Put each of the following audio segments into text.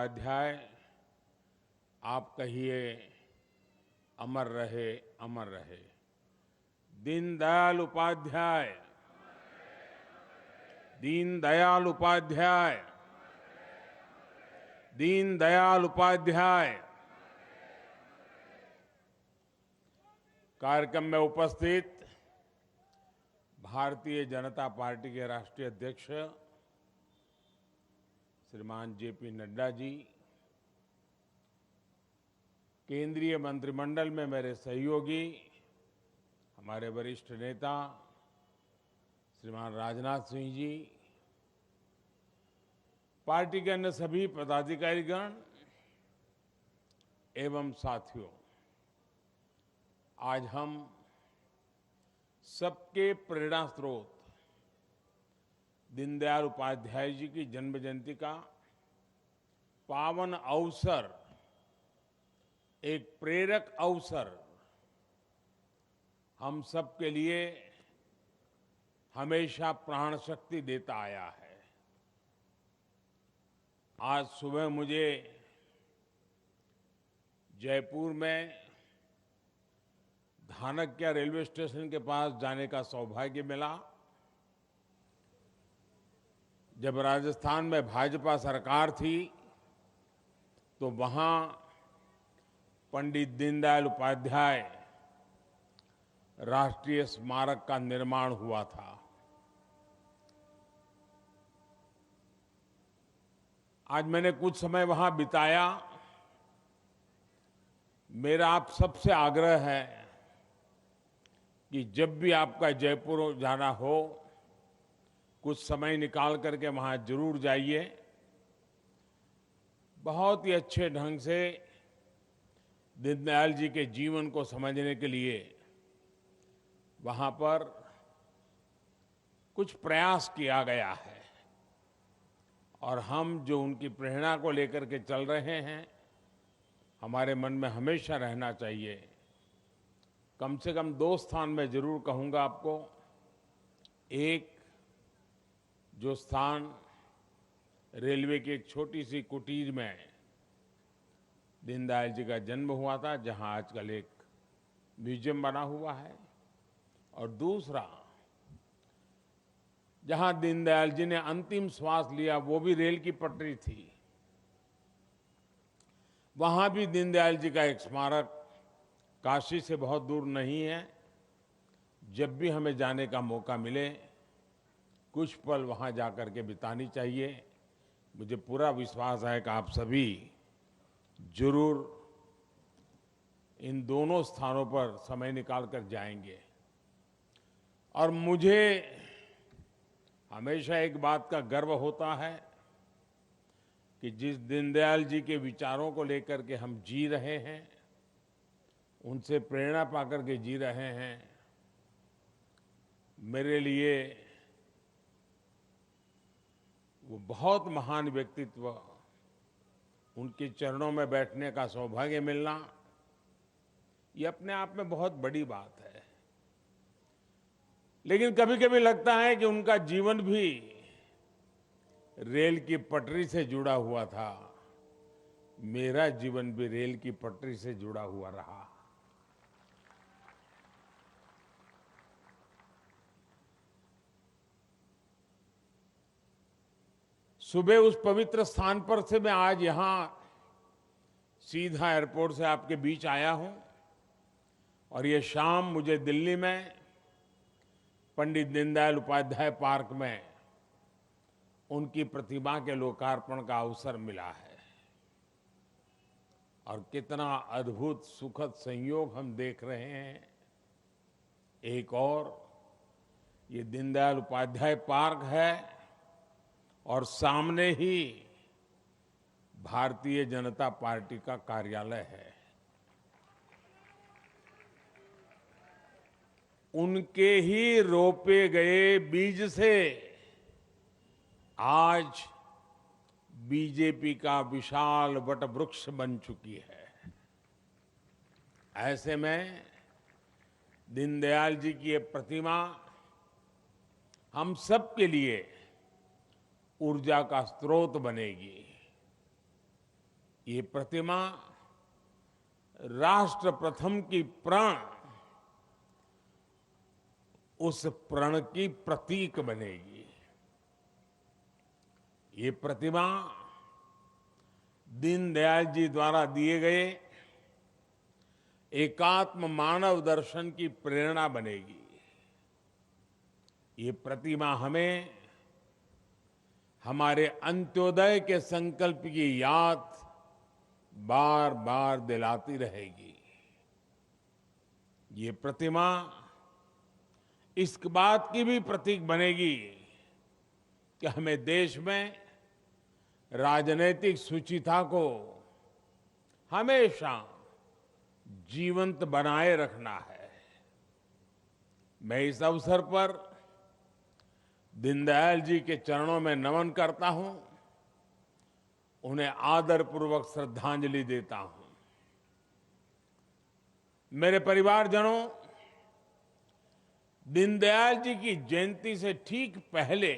उपाध्याय, आप कहिए अमर रहे, अमर रहे। दीनदयाल उपाध्याय, दीनदयाल उपाध्याय, दीनदयाल उपाध्याय। कार्यक्रम में उपस्थित भारतीय जनता पार्टी के राष्ट्रीय अध्यक्ष श्रीमान जेपी नड्डा जी, केंद्रीय मंत्रिमंडल में मेरे सहयोगी, हमारे वरिष्ठ नेता श्रीमान राजनाथ सिंह जी, पार्टी के अन्य सभी पदाधिकारीगण एवं साथियों, आज हम सबके प्रेरणा स्रोत दीनदयाल उपाध्याय जी की जन्म जयंती का पावन अवसर, एक प्रेरक अवसर हम सबके लिए हमेशा प्राण शक्ति देता आया है। आज सुबह मुझे जयपुर में धानक्या रेलवे स्टेशन के पास जाने का सौभाग्य मिला। जब राजस्थान में भाजपा सरकार थी तो वहां पंडित दीनदयाल उपाध्याय राष्ट्रीय स्मारक का निर्माण हुआ था। आज मैंने कुछ समय वहां बिताया। मेरा आप सबसे आग्रह है कि जब भी आपका जयपुर जाना हो, कुछ समय निकाल करके वहां जरूर जाइए। बहुत ही अच्छे ढंग से दीनदयाल जी के जीवन को समझने के लिए वहां पर कुछ प्रयास किया गया है और हम जो उनकी प्रेरणा को लेकर के चल रहे हैं, हमारे मन में हमेशा रहना चाहिए। कम से कम दो स्थान में जरूर कहूंगा आपको। एक, जो स्थान रेलवे की एक छोटी सी कुटीर में दीनदयाल जी का जन्म हुआ था, जहां आजकल एक म्यूजियम बना हुआ है, और दूसरा, जहां दीनदयाल जी ने अंतिम श्वास लिया, वो भी रेल की पटरी थी। वहां भी दीनदयाल जी का एक स्मारक काशी से बहुत दूर नहीं है। जब भी हमें जाने का मौका मिले, कुछ पल वहां जाकर के बितानी चाहिए। मुझे पूरा विश्वास है कि आप सभी जरूर इन दोनों स्थानों पर समय निकाल कर जाएंगे। और मुझे हमेशा एक बात का गर्व होता है कि जिस दीनदयाल जी के विचारों को लेकर के हम जी रहे हैं, उनसे प्रेरणा पाकर के जी रहे हैं, मेरे लिए वो बहुत महान व्यक्तित्व, उनके चरणों में बैठने का सौभाग्य मिलना, ये अपने आप में बहुत बड़ी बात है। लेकिन कभी कभी लगता है कि उनका जीवन भी रेल की पटरी से जुड़ा हुआ था। मेरा जीवन भी रेल की पटरी से जुड़ा हुआ रहा। सुबह उस पवित्र स्थान पर से मैं आज यहां सीधा एयरपोर्ट से आपके बीच आया हूं, और ये शाम मुझे दिल्ली में पंडित दीनदयाल उपाध्याय पार्क में उनकी प्रतिमा के लोकार्पण का अवसर मिला है। और कितना अद्भुत सुखद संयोग हम देख रहे हैं। एक और, ये दीनदयाल उपाध्याय पार्क है और सामने ही भारतीय जनता पार्टी का कार्यालय है। उनके ही रोपे गए बीज से आज बीजेपी का विशाल वटवृक्ष बन चुकी है। ऐसे में दीनदयाल जी की ये प्रतिमा हम सब के लिए ऊर्जा का स्रोत बनेगी। ये प्रतिमा राष्ट्र प्रथम की प्रण, उस प्रण की प्रतीक बनेगी। ये प्रतिमा दीनदयाल जी द्वारा दिए गए एकात्म मानव दर्शन की प्रेरणा बनेगी। ये प्रतिमा हमें हमारे अंत्योदय के संकल्प की याद बार बार दिलाती रहेगी। ये प्रतिमा इस बात की भी प्रतीक बनेगी कि हमें देश में राजनीतिक शुचिता को हमेशा जीवंत बनाए रखना है। मैं इस अवसर पर दीनदयाल जी के चरणों में नमन करता हूं, उन्हें आदरपूर्वक श्रद्धांजलि देता हूं। मेरे परिवारजनों, दीनदयाल जी की जयंती से ठीक पहले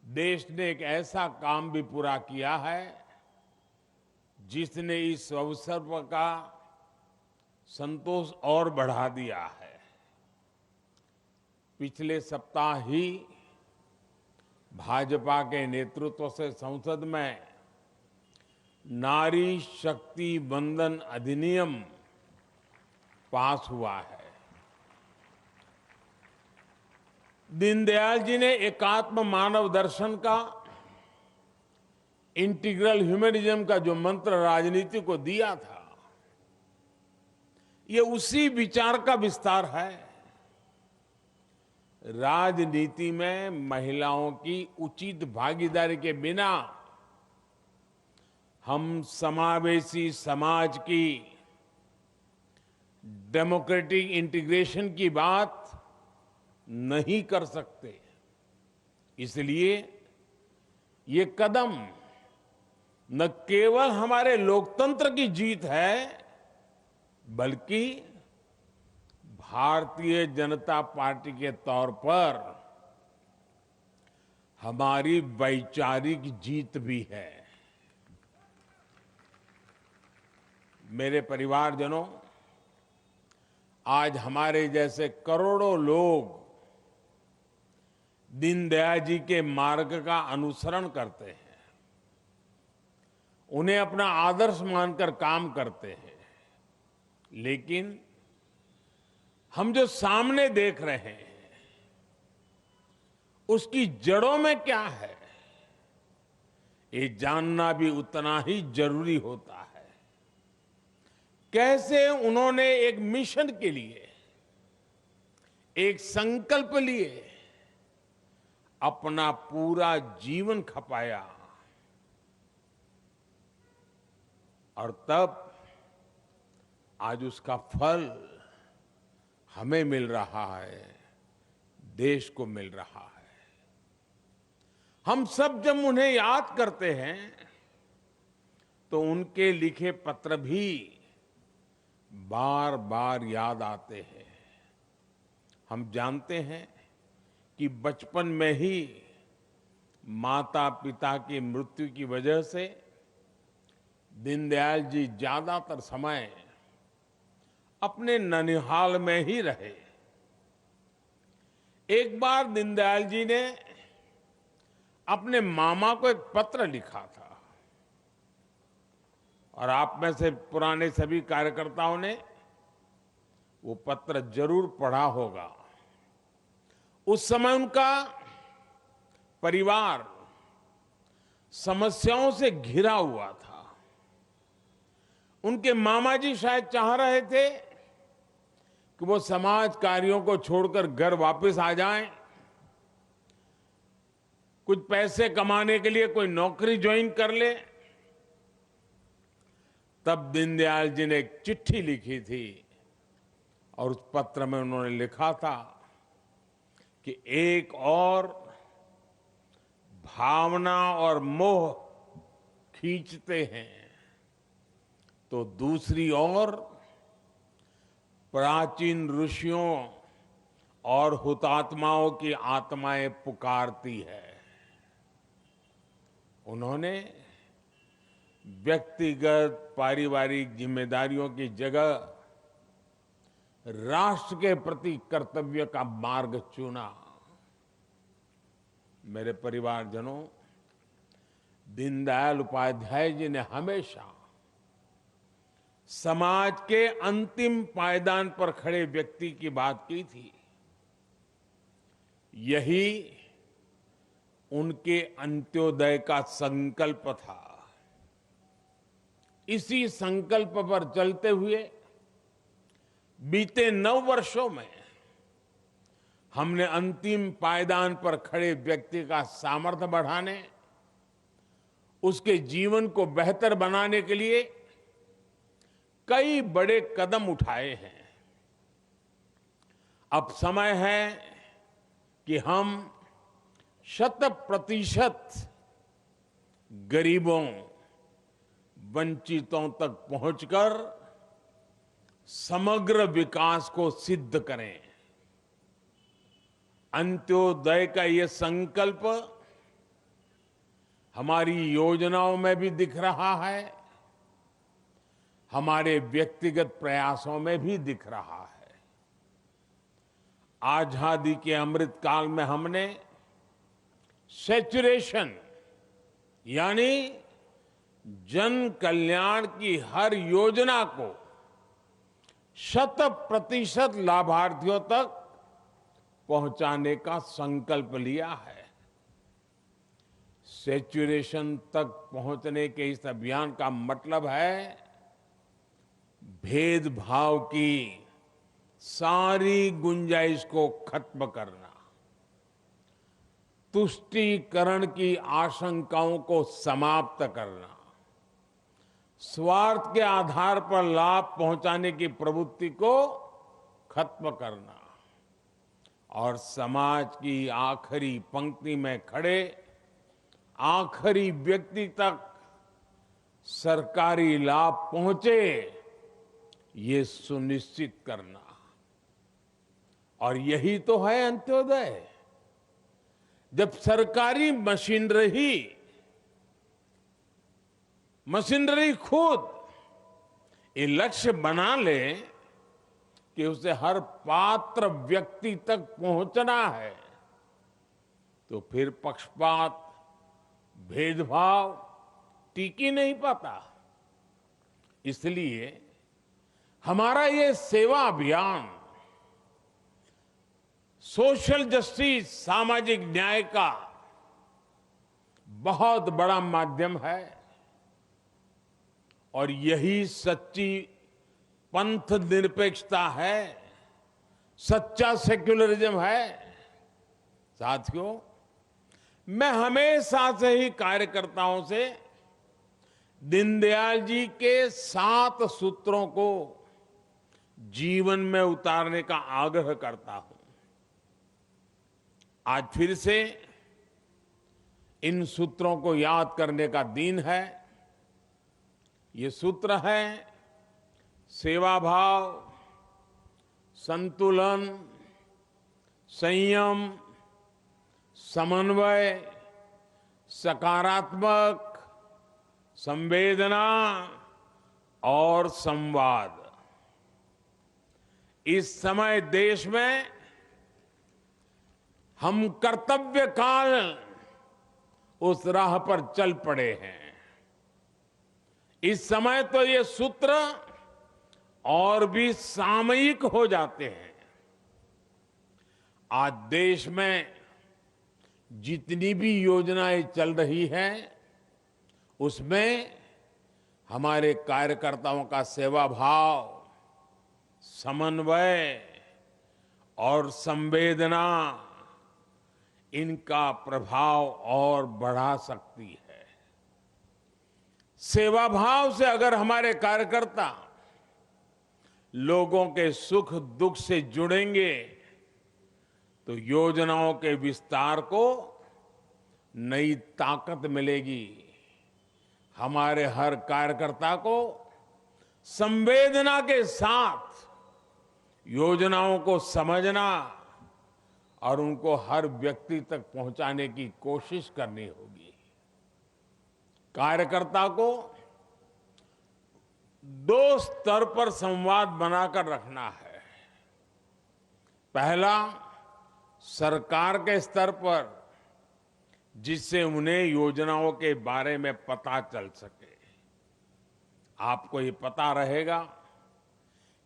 देश ने एक ऐसा काम भी पूरा किया है जिसने इस अवसर का संतोष और बढ़ा दिया है। पिछले सप्ताह ही भाजपा के नेतृत्व से संसद में नारी शक्ति वंदन अधिनियम पास हुआ है। दीनदयाल जी ने एकात्म मानव दर्शन का, इंटीग्रल ह्यूमनिज्म का जो मंत्र राजनीति को दिया था, ये उसी विचार का विस्तार है। राजनीति में महिलाओं की उचित भागीदारी के बिना हम समावेशी समाज की डेमोक्रेटिक इंटीग्रेशन की बात नहीं कर सकते। इसलिए ये कदम न केवल हमारे लोकतंत्र की जीत है, बल्कि भारतीय जनता पार्टी के तौर पर हमारी वैचारिक जीत भी है। मेरे परिवारजनों, आज हमारे जैसे करोड़ों लोग दीनदयाल जी के मार्ग का अनुसरण करते हैं, उन्हें अपना आदर्श मानकर काम करते हैं। लेकिन हम जो सामने देख रहे हैं, उसकी जड़ों में क्या है, ये जानना भी उतना ही जरूरी होता है। कैसे उन्होंने एक मिशन के लिए, एक संकल्प लिए अपना पूरा जीवन खपाया, और तब आज उसका फल हमें मिल रहा है, देश को मिल रहा है। हम सब जब उन्हें याद करते हैं तो उनके लिखे पत्र भी बार बार याद आते हैं। हम जानते हैं कि बचपन में ही माता पिता की मृत्यु की वजह से दीनदयाल जी ज्यादातर समय अपने ननिहाल में ही रहे। एक बार दीनदयाल जी ने अपने मामा को एक पत्र लिखा था, और आप में से पुराने सभी कार्यकर्ताओं ने वो पत्र जरूर पढ़ा होगा। उस समय उनका परिवार समस्याओं से घिरा हुआ था। उनके मामा जी शायद चाह रहे थे कि वो समाज कार्यों को छोड़कर घर वापस आ जाएं, कुछ पैसे कमाने के लिए कोई नौकरी ज्वाइन कर ले। तब दीनदयाल जी ने एक चिट्ठी लिखी थी, और उस पत्र में उन्होंने लिखा था कि एक और भावना और मोह खींचते हैं तो दूसरी ओर प्राचीन ऋषियों और हुतात्माओं की आत्माएं पुकारती है। उन्होंने व्यक्तिगत पारिवारिक जिम्मेदारियों की जगह राष्ट्र के प्रति कर्तव्य का मार्ग चुना। मेरे परिवारजनों, दीनदयाल उपाध्याय जी ने हमेशा समाज के अंतिम पायदान पर खड़े व्यक्ति की बात की थी। यही उनके अंत्योदय का संकल्प था। इसी संकल्प पर चलते हुए बीते 9 वर्षों में हमने अंतिम पायदान पर खड़े व्यक्ति का सामर्थ्य बढ़ाने, उसके जीवन को बेहतर बनाने के लिए कई बड़े कदम उठाए हैं। अब समय है कि हम 100% गरीबों, वंचितों तक पहुंचकर समग्र विकास को सिद्ध करें। अंत्योदय का ये संकल्प हमारी योजनाओं में भी दिख रहा है, हमारे व्यक्तिगत प्रयासों में भी दिख रहा है। आजादी के अमृत काल में हमने सैचुरेशन यानी जन कल्याण की हर योजना को 100% लाभार्थियों तक पहुंचाने का संकल्प लिया है। सैचुरेशन तक पहुंचने के इस अभियान का मतलब है भेदभाव की सारी गुंजाइश को खत्म करना, तुष्टीकरण की आशंकाओं को समाप्त करना, स्वार्थ के आधार पर लाभ पहुंचाने की प्रवृत्ति को खत्म करना और समाज की आखिरी पंक्ति में खड़े आखिरी व्यक्ति तक सरकारी लाभ पहुंचे, ये सुनिश्चित करना। और यही तो है अंत्योदय। जब सरकारी मशीनरी खुद ये लक्ष्य बना ले कि उसे हर पात्र व्यक्ति तक पहुंचना है, तो फिर पक्षपात, भेदभाव टिक ही नहीं पाता। इसलिए हमारा ये सेवा अभियान सोशल जस्टिस, सामाजिक न्याय का बहुत बड़ा माध्यम है और यही सच्ची पंथ निरपेक्षता है, सच्चा सेक्युलरिज्म है। साथियों, मैं हमेशा से ही कार्यकर्ताओं से दीनदयाल जी के 7 सूत्रों को जीवन में उतारने का आग्रह करता हूं। आज फिर से इन सूत्रों को याद करने का दिन है। ये सूत्र है सेवा भाव, संतुलन, संयम, समन्वय, सकारात्मक, संवेदना और संवाद। इस समय देश में हम कर्तव्य काल उस राह पर चल पड़े हैं। इस समय तो ये सूत्र और भी सामयिक हो जाते हैं। आज देश में जितनी भी योजनाएं चल रही हैं, उसमें हमारे कार्यकर्ताओं का सेवा भाव, समन्वय और संवेदना, इनका प्रभाव और बढ़ा सकती है। सेवा भाव से अगर हमारे कार्यकर्ता लोगों के सुख दुख से जुड़ेंगे तो योजनाओं के विस्तार को नई ताकत मिलेगी। हमारे हर कार्यकर्ता को संवेदना के साथ योजनाओं को समझना और उनको हर व्यक्ति तक पहुंचाने की कोशिश करनी होगी। कार्यकर्ता को दो स्तर पर संवाद बनाकर रखना है। पहला, सरकार के स्तर पर, जिससे उन्हें योजनाओं के बारे में पता चल सके। आपको ये पता रहेगा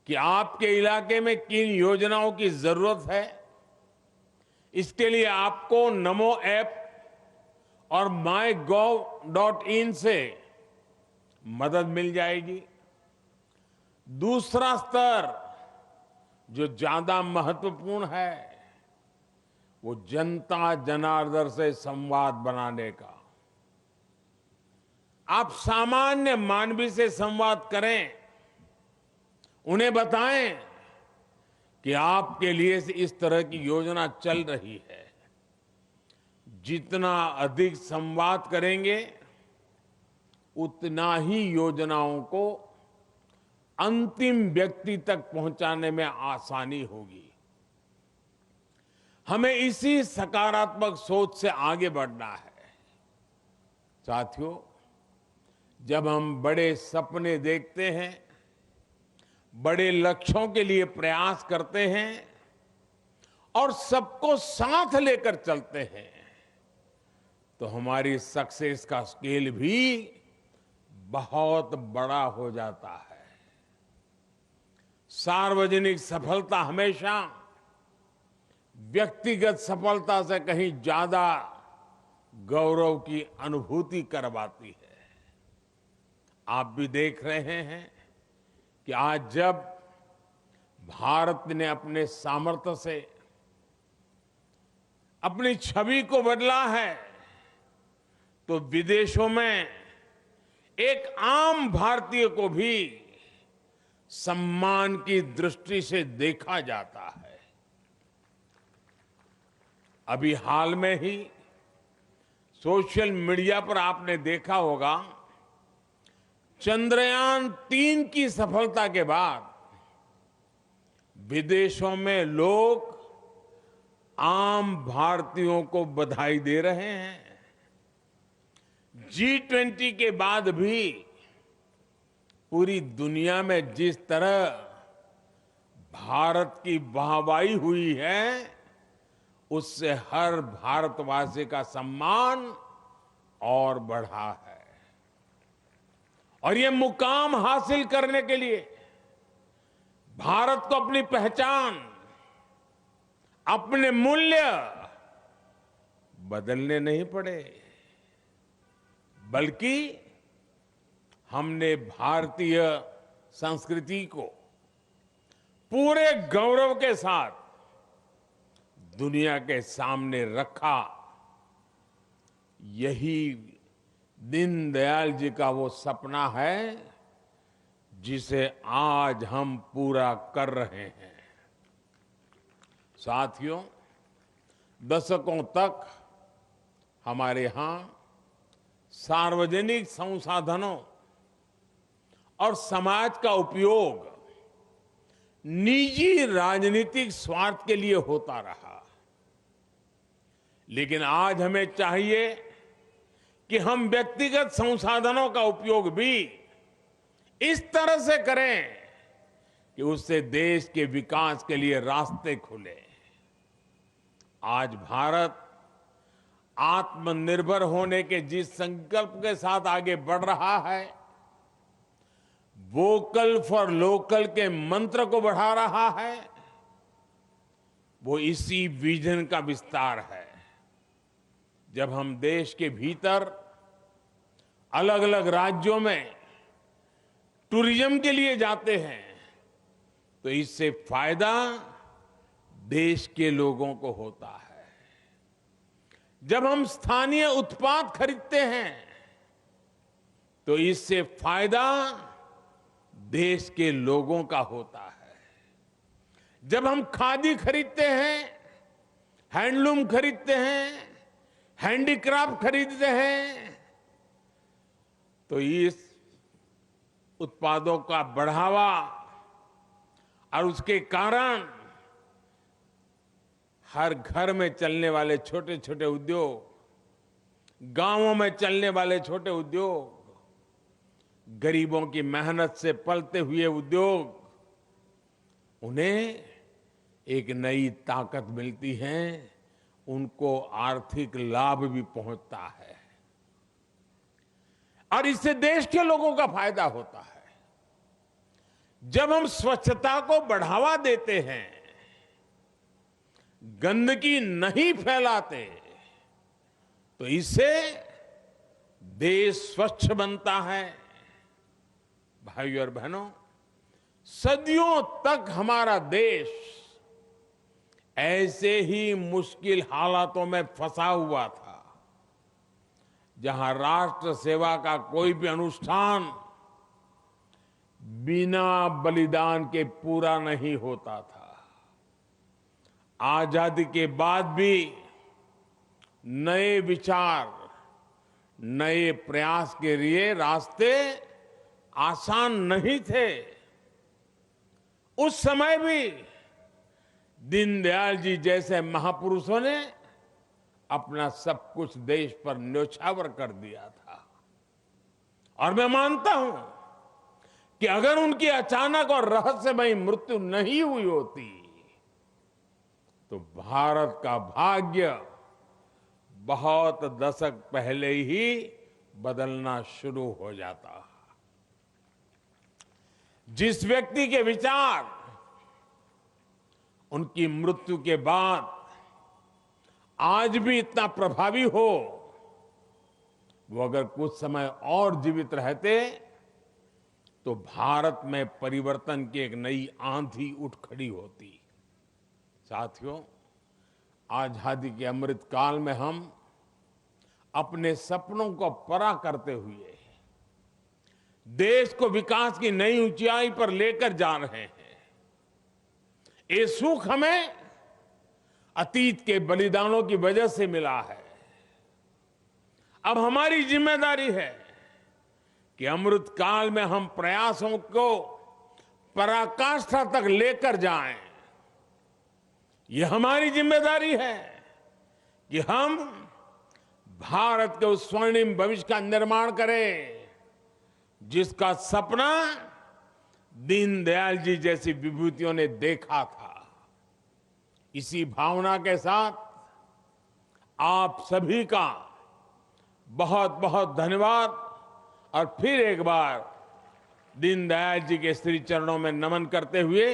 कि आपके इलाके में किन योजनाओं की जरूरत है। इसके लिए आपको नमो ऐप और mygov.in से मदद मिल जाएगी। दूसरा स्तर जो ज्यादा महत्वपूर्ण है, वो जनता जनार्दन से संवाद बनाने का। आप सामान्य मानवी से संवाद करें, उन्हें बताएं कि आपके लिए इस तरह की योजना चल रही है। जितना अधिक संवाद करेंगे, उतना ही योजनाओं को अंतिम व्यक्ति तक पहुंचाने में आसानी होगी। हमें इसी सकारात्मक सोच से आगे बढ़ना है। साथियों, जब हम बड़े सपने देखते हैं, बड़े लक्ष्यों के लिए प्रयास करते हैं और सबको साथ लेकर चलते हैं, तो हमारी सक्सेस का स्केल भी बहुत बड़ा हो जाता है। सार्वजनिक सफलता हमेशा व्यक्तिगत सफलता से कहीं ज्यादा गौरव की अनुभूति करवाती है। आप भी देख रहे हैं कि आज जब भारत ने अपने सामर्थ्य से अपनी छवि को बदला है, तो विदेशों में एक आम भारतीय को भी सम्मान की दृष्टि से देखा जाता है। अभी हाल में ही सोशल मीडिया पर आपने देखा होगा, चंद्रयान-3 की सफलता के बाद विदेशों में लोग आम भारतीयों को बधाई दे रहे हैं। G20 के बाद भी पूरी दुनिया में जिस तरह भारत की वाहवाही हुई है, उससे हर भारतवासी का सम्मान और बढ़ा है। और ये मुकाम हासिल करने के लिए भारत को अपनी पहचान, अपने मूल्य बदलने नहीं पड़े, बल्कि हमने भारतीय संस्कृति को पूरे गौरव के साथ दुनिया के सामने रखा। यही दीनदयाल जी का वो सपना है जिसे आज हम पूरा कर रहे हैं। साथियों, दशकों तक हमारे यहां सार्वजनिक संसाधनों और समाज का उपयोग निजी राजनीतिक स्वार्थ के लिए होता रहा। लेकिन आज हमें चाहिए कि हम व्यक्तिगत संसाधनों का उपयोग भी इस तरह से करें कि उससे देश के विकास के लिए रास्ते खुले। आज भारत आत्मनिर्भर होने के जिस संकल्प के साथ आगे बढ़ रहा है, वोकल फॉर लोकल के मंत्र को बढ़ा रहा है, वो इसी विजन का विस्तार है। जब हम देश के भीतर अलग अलग राज्यों में टूरिज्म के लिए जाते हैं, तो इससे फायदा देश के लोगों को होता है। जब हम स्थानीय उत्पाद खरीदते हैं, तो इससे फायदा देश के लोगों का होता है। जब हम खादी खरीदते हैं, हैंडलूम खरीदते हैं, हैंडीक्राफ्ट खरीदते हैं, तो इस उत्पादों का बढ़ावा और उसके कारण हर घर में चलने वाले छोटे छोटे उद्योग, गांवों में चलने वाले छोटे उद्योग, गरीबों की मेहनत से पलते हुए उद्योग, उन्हें एक नई ताकत मिलती है, उनको आर्थिक लाभ भी पहुंचता है और इससे देश के लोगों का फायदा होता है। जब हम स्वच्छता को बढ़ावा देते हैं, गंदगी नहीं फैलाते, तो इससे देश स्वच्छ बनता है। भाइयों और बहनों, सदियों तक हमारा देश ऐसे ही मुश्किल हालातों में फंसा हुआ था, जहां राष्ट्र सेवा का कोई भी अनुष्ठान बिना बलिदान के पूरा नहीं होता था। आजादी के बाद भी नए विचार, नए प्रयास के लिए रास्ते आसान नहीं थे। उस समय भी दीनदयाल जी जैसे महापुरुषों ने अपना सब कुछ देश पर न्योछावर कर दिया था। और मैं मानता हूं कि अगर उनकी अचानक और रहस्यमयी मृत्यु नहीं हुई होती, तो भारत का भाग्य बहुत दशक पहले ही बदलना शुरू हो जाता। जिस व्यक्ति के विचार उनकी मृत्यु के बाद आज भी इतना प्रभावी हो, वो अगर कुछ समय और जीवित रहते तो भारत में परिवर्तन की एक नई आंधी उठ खड़ी होती। साथियों, आजादी के अमृत काल में हम अपने सपनों को पूरा करते हुए देश को विकास की नई ऊंचाई पर लेकर जा रहे हैं। ये सुख हमें अतीत के बलिदानों की वजह से मिला है। अब हमारी जिम्मेदारी है कि अमृत काल में हम प्रयासों को पराकाष्ठा तक लेकर जाएं। यह हमारी जिम्मेदारी है कि हम भारत के उस स्वर्णिम भविष्य का निर्माण करें, जिसका सपना दीनदयाल जी जैसी विभूतियों ने देखा था। इसी भावना के साथ आप सभी का बहुत बहुत धन्यवाद और फिर एक बार दीनदयाल जी के श्री चरणों में नमन करते हुए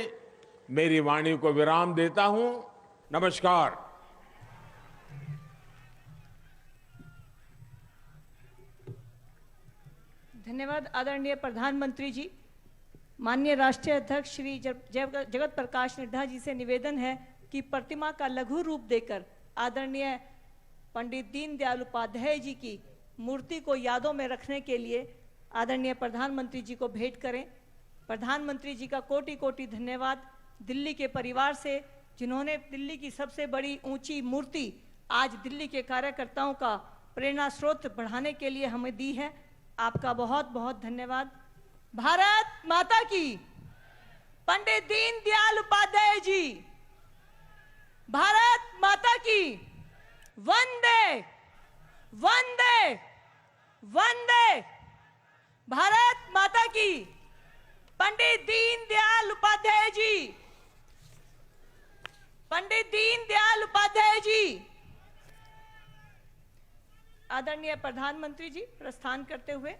मेरी वाणी को विराम देता हूं। नमस्कार। धन्यवाद आदरणीय प्रधानमंत्री जी। माननीय राष्ट्रीय अध्यक्ष श्री जगत प्रकाश नड्डा जी से निवेदन है कि प्रतिमा का लघु रूप देकर आदरणीय पंडित दीनदयाल उपाध्याय जी की मूर्ति को यादों में रखने के लिए आदरणीय प्रधानमंत्री जी को भेंट करें। प्रधानमंत्री जी का कोटि कोटि धन्यवाद दिल्ली के परिवार से, जिन्होंने दिल्ली की सबसे बड़ी ऊंची मूर्ति आज दिल्ली के कार्यकर्ताओं का प्रेरणा स्रोत बढ़ाने के लिए हमें दी है। आपका बहुत बहुत धन्यवाद। भारत माता की। पंडित दीनदयाल उपाध्याय जी। भारत माता की। वंदे वंदे वंदे। भारत माता की। पंडित दीनदयाल उपाध्याय जी। पंडित दीनदयाल उपाध्याय जी। आदरणीय प्रधानमंत्री जी प्रस्थान करते हुए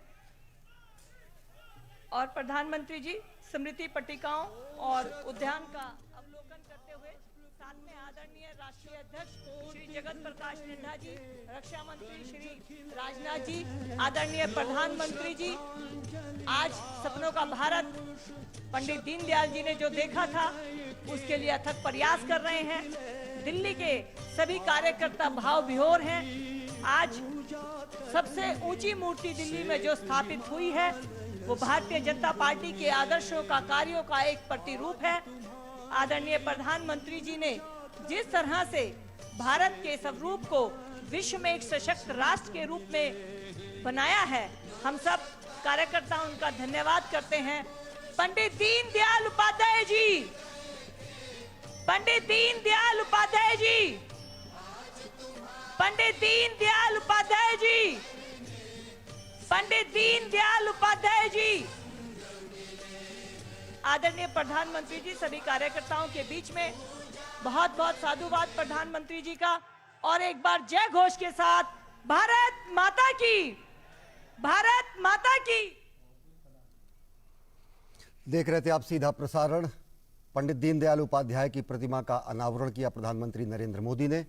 और प्रधानमंत्री जी स्मृति पट्टिकाओं और उद्यान का अवलोकन करते हुए, साथ में आदरणीय राष्ट्रीय अध्यक्ष श्री जगत प्रकाश नड्डा जी, रक्षा मंत्री श्री राजनाथ जी, आदरणीय प्रधानमंत्री जी, आज सपनों का भारत पंडित दीनदयाल जी ने जो देखा था उसके लिए अथक प्रयास कर रहे हैं। दिल्ली के सभी कार्यकर्ता भाव विभोर हैं। आज सबसे ऊंची मूर्ति दिल्ली में जो स्थापित हुई है वो भारतीय जनता पार्टी के आदर्शों का, कार्यों का एक प्रतिरूप है। आदरणीय प्रधानमंत्री जी ने जिस तरह से भारत के स्वरूप को विश्व में एक सशक्त राष्ट्र के रूप में बनाया है, हम सब कार्यकर्ता उनका धन्यवाद करते हैं। पंडित दीनदयाल उपाध्याय जी। पंडित दीनदयाल उपाध्याय जी। पंडित दीनदयाल उपाध्याय जी। पंडित दीनदयाल उपाध्याय जी। आदरणीय प्रधानमंत्री जी सभी कार्यकर्ताओं के बीच में बहुत बहुत साधुवाद प्रधानमंत्री जी का। और एक बार जय घोष के साथ भारत माता की, भारत माता की। देख रहे थे आप सीधा प्रसारण। पंडित दीनदयाल उपाध्याय की प्रतिमा का अनावरण किया प्रधानमंत्री नरेंद्र मोदी ने।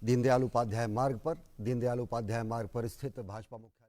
दीनदयाल उपाध्याय मार्ग पर स्थित भाजपा मुख्यालय